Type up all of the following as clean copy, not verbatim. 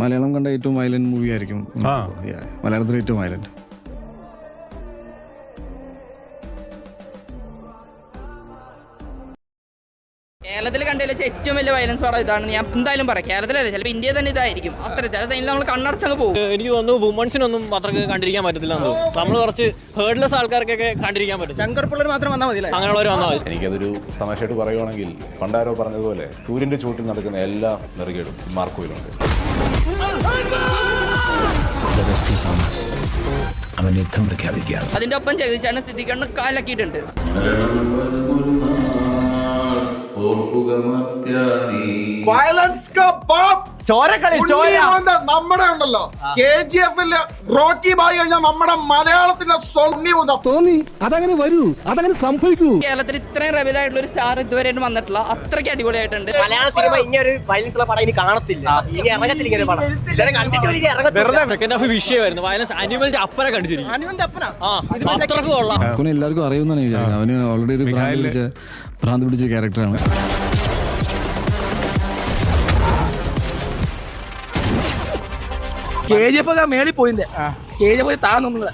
മലയാളം കണ്ട ഏറ്റവും violent movie ആയിരിക്കും. മലയാളത്തിലെ ഏറ്റവും വയലന്റ്. കേരളത്തിൽ കണ്ടതിൽ ഏറ്റവും വലിയ വയലൻസ് പടം ഇതാണ്. ഞാൻ എന്തായാലും പറയാം, കേരളത്തിലല്ല, ചിലപ്പോൾ ഇന്ത്യയിൽ തന്നെ ഇതായിരിക്കും. അത്ര ചില സൈനിൽ നമ്മൾ കണ്ണടച്ചങ്ങ് പോകും. എനിക്ക് തോന്നുന്നു വുമൺസിനൊന്നും അത്രക്ക് കണ്ടിരിക്കാൻ പറ്റത്തില്ല. നമ്മൾ കുറച്ച് ഹേർഡ്ലെസ് ആൾക്കാർക്കൊക്കെ കണ്ടിരിക്കാൻ പറ്റും. ശങ്കർപിള്ളർ മാത്രം വന്നാൽ മതി, അങ്ങനെയുള്ളവർ വന്നാൽ മതി. എനിക്കതൊരു തമാശയായിട്ട് പറയുവാണെങ്കിൽ പണ്ടാരോ പറഞ്ഞതുപോലെ സൂര്യന്റെ ചൂട്ടിൽ നടക്കുന്ന എല്ലാ നെറുകേടും മാർക്കോയിലുണ്ട്. അവൻ യുദ്ധം പ്രഖ്യാപിക്കുകയാണ്. അതിന്റെ ഒപ്പം ജഗദീശാണ് സ്ഥിതികണ്ണ് കാലാക്കിയിട്ടുണ്ട്. നമ്മുടെ ഉണ്ടല്ലോ KGF റോക്കി ബായി കഴിഞ്ഞാൽ നമ്മുടെ മലയാളത്തിന്റെ തോന്നി അതങ്ങനെ വരൂ, അതങ്ങനെ സംഭവിക്കൂ. കേരളത്തിൽ ഇത്രയും റെവൽ ആയിട്ടുള്ള ഒരു സ്റ്റാർ ഇതുവരെ വന്നിട്ടില്ല. അത്രയ്ക്ക് അടിപൊളിയായിട്ടുണ്ട്. മലയാള സിനിമ ഇങ്ങനെ വയലൻസ് ഉള്ള പടം ഇനി കാണത്തില്ല. ഇനി ഇറങ്ങത്തില്ല ഇങ്ങനെ പടം. സെക്കൻഡ് ഹാഫ് വിഷയമായിരുന്നു. വയലൻസ് അനിമലിന്റെ അപ്പനെ കണ്ടിരിക്കും. അത്രക്കും കൊള്ളാം. എല്ലാവർക്കും അറിയുമെന്നാണ് വിചാരിക്കുന്നത്. അവന് ഓൾറെഡി ഒരു ഭ്രാന്ത് പിടിച്ച ക്യാരക്ടറാണ്. KGF ഒക്കെ മേളിൽ പോയിന്റെ KGF താഴ്ന്നൊന്നുമില്ല.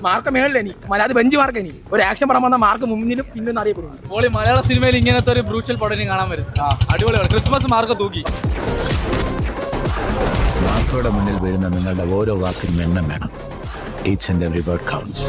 മാർക്ക് മേളിലെനി മലയാളത്തിൽ ബെഞ്ച് മാർക്ക് ഇനി ഒരു ആക്ഷൻ പടം വന്ന മാർക്ക് മുന്നിലും പിന്നും അറിയപ്പെടുന്നു. മലയാള സിനിമയിൽ ഇങ്ങനത്തെ ഒരു ബ്രൂഷ്യൽ പടം കാണാൻ വരും. അടിപൊളിയാണ്. ക്രിസ്മസ് മാർക്ക് തൂക്കി. വാക്കുകളുടെ മുന്നിൽ വീഴുന്ന നിങ്ങളുടെ ഓരോ വാക്കിനും എണ്ണം വേണം. Each and every word counts.